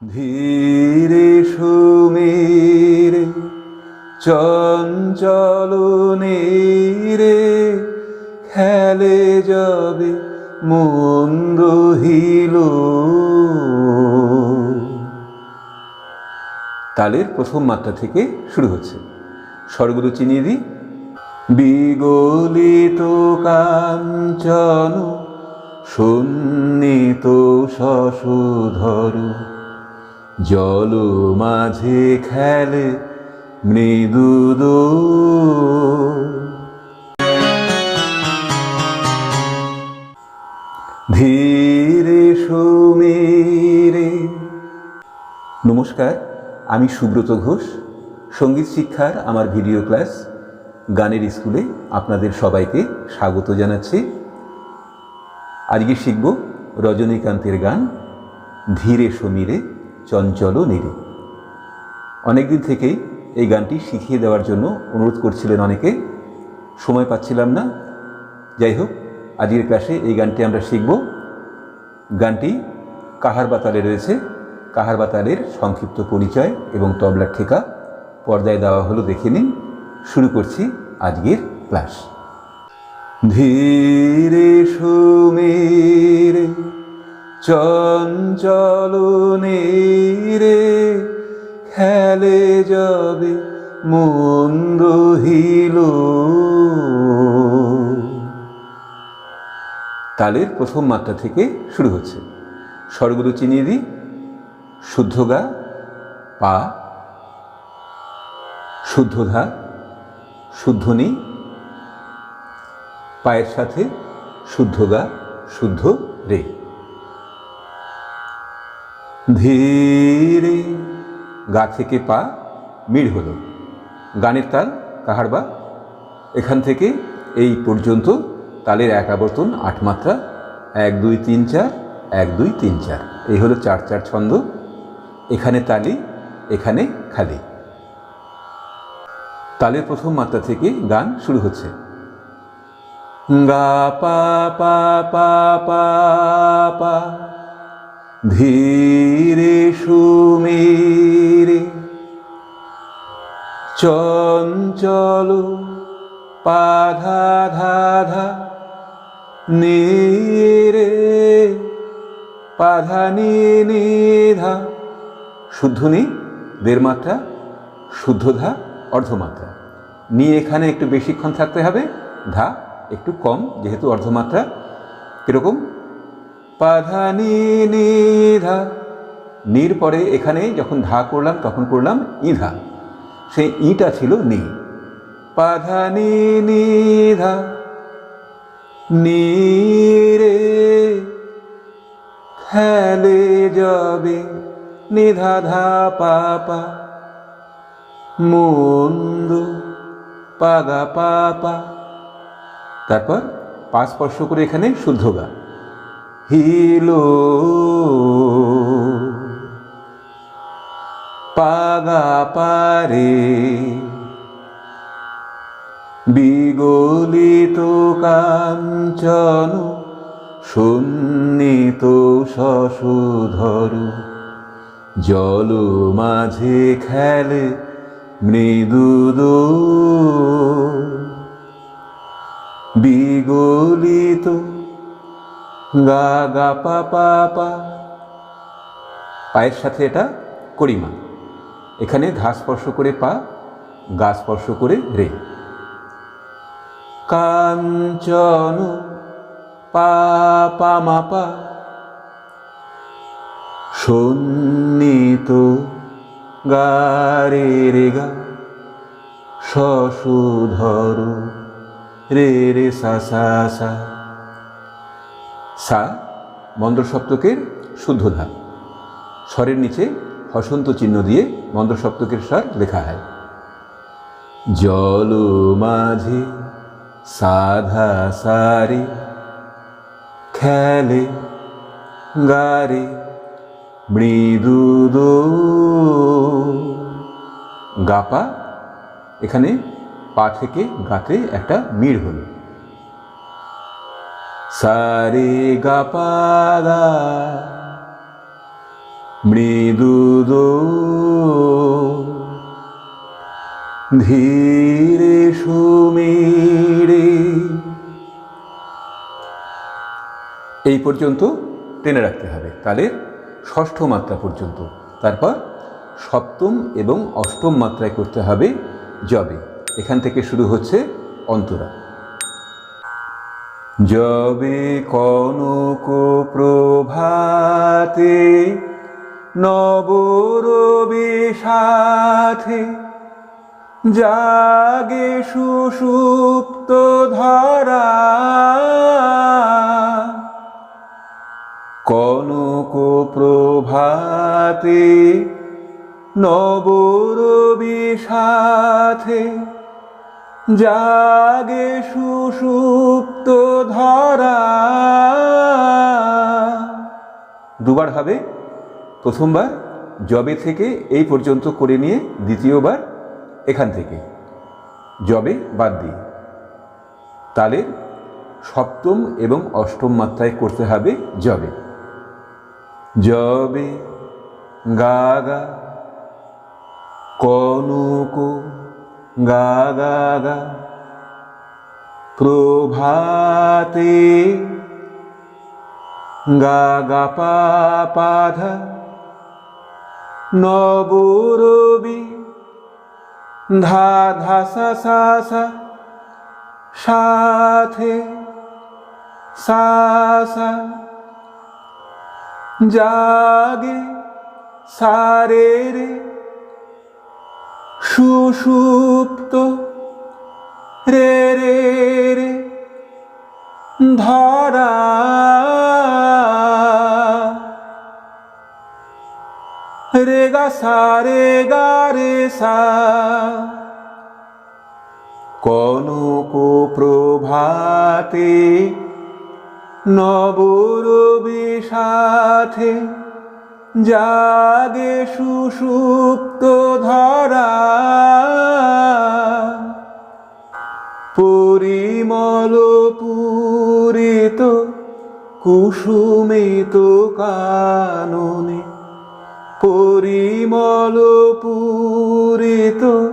ধীরে সুমেরে চঞ্চল নীরে খেলে যাবে মন রহিল। তালের প্রথম মাত্রা থেকে শুরু হচ্ছে। স্বরগুলো চিনিয়ে দিই। বিগলিত কাঞ্চন সন্নিত শশধর, জল মাঝে খেলে মৃদু দোল। ধীরে সুমেরে। নমস্কার, আমি সুব্রত ঘোষ। সঙ্গীত শিক্ষার আমার ভিডিও ক্লাস গানের স্কুলে আপনাদের সবাইকে স্বাগত জানাচ্ছি। আজকে শিখব রজনীকান্তের গান ধীরে সমীরে চঞ্চল নীরে। অনেকদিন থেকেই এই গানটি শিখিয়ে দেওয়ার জন্য অনুরোধ করছিলেন অনেকে, সময় পাচ্ছিলাম না। যাই হোক, আজকের ক্লাসে এই গানটি আমরা শিখব। গানটি কাহার বা তালে রয়েছে। কাহার বা তালের সংক্ষিপ্ত পরিচয় এবং তবলার ঠেকা পর্দায় দেওয়া হলো, দেখে নিন। শুরু করছি আজকের ক্লাস। ধীরে সুমেরে চঞ্চল নীরে খেলে যাবে মন রহিল। তালের প্রথম মাত্রা থেকে শুরু হচ্ছে। স্বরগুলো চিনিয়ে দিই। শুদ্ধ গা পা, শুদ্ধ ধা, শুদ্ধ নি, পায়ের সাথে শুদ্ধ গা, শুদ্ধ রে। ধীরে গা থেকে পা মিড় হলো। গানের তাল কাহার বা। এখান থেকে এই পর্যন্ত তালের এক আবর্তন ৮ মাত্রা। ১ ২ ৩ ৪, ১ ২ ৩ ৪, এই হলো ৪/৪ ছন্দ। এখানে তালি, এখানে খালি। তালের প্রথম মাত্রা থেকে গান শুরু হচ্ছে। গা পা পা পা পা পা, ধীরে সুমেরে চঞ্চল পা ধা ধা ধা, নীরে পা ধা নি নি ধা। শুদ্ধ নি ১.৫ মাত্রা, শুদ্ধ ধা অর্ধমাত্রা। নি এখানে একটু বেশিক্ষণ থাকতে হবে, ধা একটু কম যেহেতু অর্ধমাত্রা। কীরকম? পা ধা নি নি ধা। নির পরে এখানে যখন ধা করলাম তখন করলাম ই ধা, সেই ইটা ছিল নি। পা ধা নি নি ধা, নি রে খেলে যাবে নি ধা ধা পা পা, মন্দ পা গা পা পা। তারপর পা স্পর্শ করে এখানে শুদ্ধ গা, হিলো পা গা পা রে। বিগলিত কাঞ্চন সন্নিত শশধর, জল মাঝে খেলে মৃদু দোল। বিগলিত গা গা পা পা পা। পায়ের সাথে এটা করিমা। এখানে ধা স্পর্শ করে পা, গা স্পর্শ করে রে। কাঞ্চন পা পা মা পা, সন্নিত গা রে রে গা, শশধর রে রে সা সা সা। সা মন্দ্র সপ্তকের শুদ্ধ ধা। স্বরের নিচে হসন্ত চিহ্ন দিয়ে মন্দ্র সপ্তকের স্বর লেখা হয়। জল মাঝে সাধা সারে খেলে গারে মৃদু দোল। গাপা এখানে পা থেকে গাতে একটা মিড় হলো। সারে গা পা গা, মৃদুদো ধীরে সুমিরে। এই পর্যন্ত টেনে রাখতে হবে তালের ষষ্ঠ মাত্রা পর্যন্ত। তারপর সপ্তম এবং অষ্টম মাত্রায় করতে হবে যবে। এখান থেকে শুরু হচ্ছে অন্তরা। যবে কনক প্রভাতে নবরবি সাথে জাগে সুষুপ্ত ধারা। কনক প্রভাতে নবরবি সাথে জাগে সুষুপ্ত ধারা। দুবার হবে। প্রথমবার যবে থেকে এই পর্যন্ত করে নিয়ে দ্বিতীয়বার এখান থেকে যবে বাদ দিয়ে তালের সপ্তম এবং অষ্টম মাত্রায় করতে হবে যবে। যবে গা গা কনক গা গা গা প্রভাতে গা গা পা পা ধা নবরবি ধা ধা সা সা সা সাথে সা সা জাগে সারে রে সুষুপ্ত রে রে রে ধারা। রে গা সা রে গা রে সা। কনক প্রভাতে নবরবি সাথে জাগে সুষুপ্ত ধারা। পরিমল পূরিত কুসুমিত কাননে। পরিমল পূরিত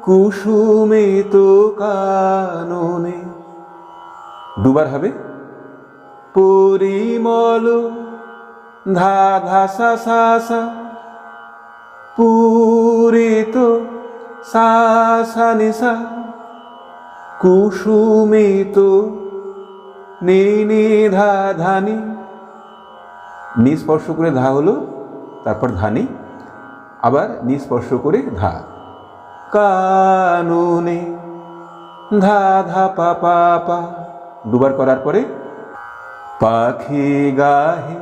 কুসুমিত কাননে। দুবার হবে। পরিমল ধা ধা সা সা সা পূরিত সা সা নি সা কুসুমিত নি নি ধা ধানি। নি স্পর্শ করে ধা হলো, তারপর ধানি, আবার নি স্পর্শ করে ধা। কাননে ধা ধা পা পা পা। দুবার করার পরে পাখি গাহে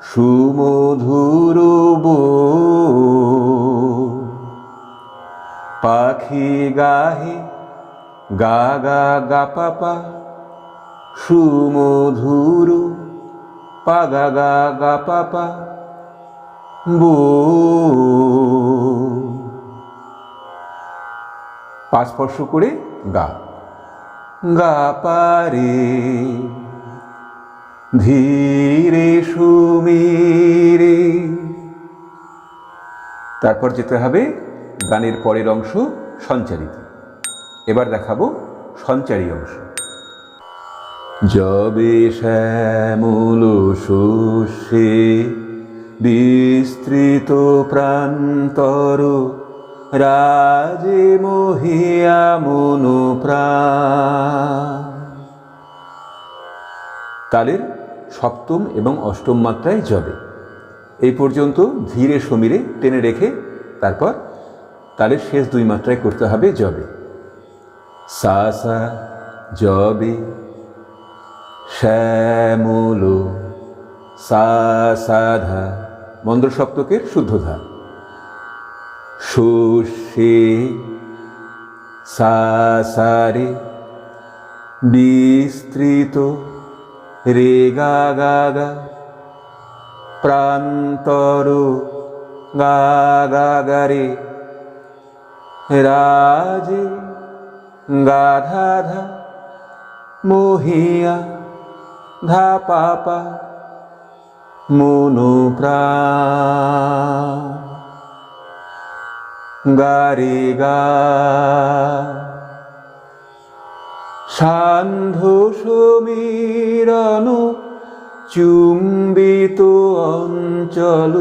সুমধুর বোল। পাখি গাহে গা গা গা পা পা সুমধুর পা গা গা গা পা পা বোল। পা স্পর্শ করে গা গা পারে ধীরে সুমিরে। তারপর যেতে হবে গানের পরের অংশ সঞ্চারিত। এবার দেখাবো সঞ্চারী অংশ। যবে শ্যামল শস্যে বিস্তৃত প্রান্তর রাজে মোহিয়া মনো প্রাণ। তালের সপ্তম এবং অষ্টম মাত্রায় যবে। এই পর্যন্ত ধীরে সমীরে টেনে রেখে তারপর তালের শেষ দুই মাত্রায় করতে হবে যবে। সা সা যবে শ্যামল সা সা ধা মন্দ্র সপ্তকের শুদ্ধ ধা। শস্যে সা সা রে বিস্তৃত রে গা গা গা প্রান্তর গা গা গা রে রাজে গা ধা ধা মোহিয়া ধা পা পা মনো প্রাণ গা রে গা সান্ধ্য সমীরণ চুম্বিত অঞ্চল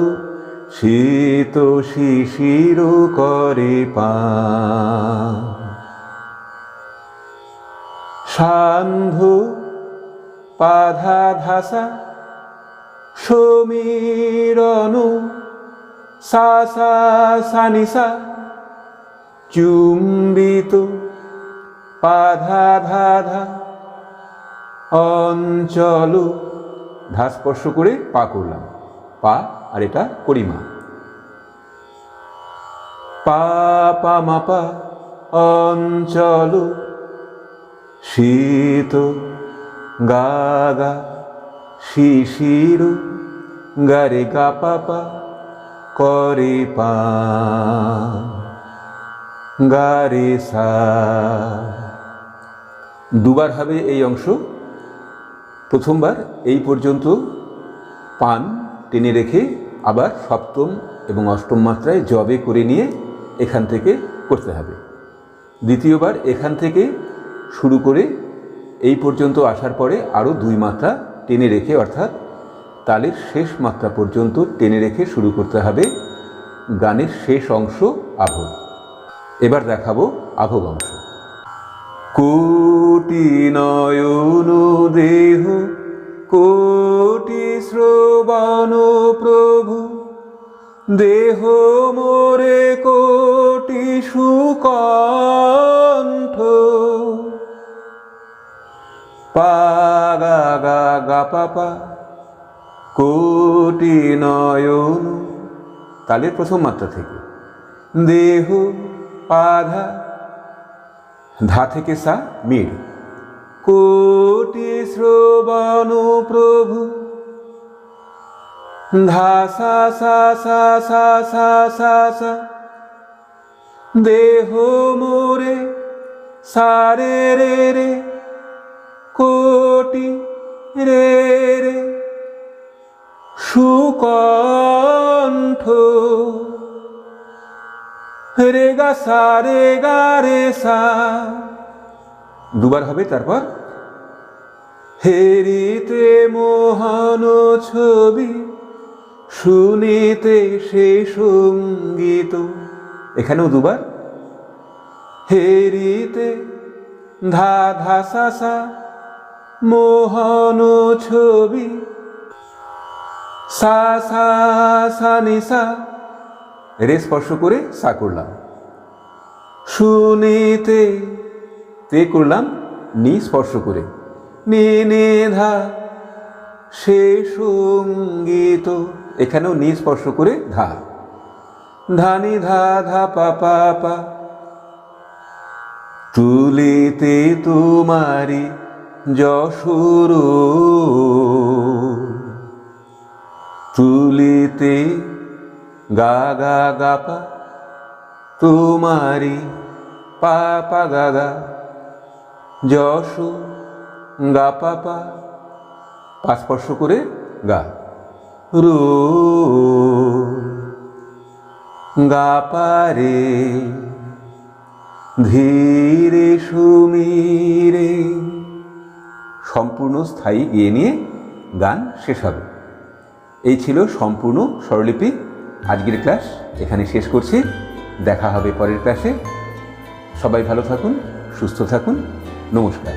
শীত শিশির করে পান সান্ধ্য পাধা ধাসা সমীরণ সা সা সানিসা চুম্বিত পাধা ধাধা অঞ্চল ধা স্পর্শ করে পা করলাম, পা আর এটা পরিমা, পা পা মা পা অঞ্চল শীত গা গা শিশির গা রে গা পা পা করে পা গা রে সা। দুবার হবে এই অংশ। প্রথমবার এই পর্যন্ত পান টেনে রেখে আবার সপ্তম এবং অষ্টম মাত্রায় জবে করে নিয়ে এখান থেকে করতে হবে। দ্বিতীয়বার এখান থেকে শুরু করে এই পর্যন্ত আসার পরে আরও 2 মাত্রা টেনে রেখে, অর্থাৎ তালের শেষ মাত্রা পর্যন্ত টেনে রেখে শুরু করতে হবে গানের শেষ অংশ আভোগ। এবার দেখাবো আভোগ অংশ। কোটি নয়ন দেহ কোটি শ্রবণ প্রভু দেহ মোরে কোটি সুকণ্ঠ পা গা গা গা পা পা কোটি নয়ন তালের প্রথম মাত্রা থেকে দেহ পাধা ধা থেকে সা মিড় কোটি শ্রবণ প্রভু ধা সা সা সা সা সা সা সা দেহ মোরে সা রে রে রে কোটি রে রে সুকণ্ঠ রে গা সা রে গা রে সা। দুবার হবে। তারপর হেরিতে মোহন ছবি শুনিতে সে সঙ্গীত, এখানেও দুবার। হেরিতে ধা ধা সা সা মোহন ছবি সা সা সা নি সা রে স্পর্শ করে সা করলাম, শুনিতে তে করলাম নি স্পর্শ করে নি নে ধা সে সঙ্গীত, এখানেও নি স্পর্শ করে ধা ধানি ধা ধা পা পা পা তুলিতে তোমারি যশোর তুলিতে গা গা গা পা তোমারি পা পা গা গা যশ গা পা পা পা স্পর্শ করে গা রো গা পা রে ধীরে সুমিরে। সম্পূর্ণ স্থায়ী গিয়ে নিয়ে গান শেষ হবে। এই ছিল সম্পূর্ণ স্বরলিপি। আজকের ক্লাস এখানে শেষ করছি। দেখা হবে পরের ক্লাসে। সবাই ভালো থাকুন, সুস্থ থাকুন। নমস্কার।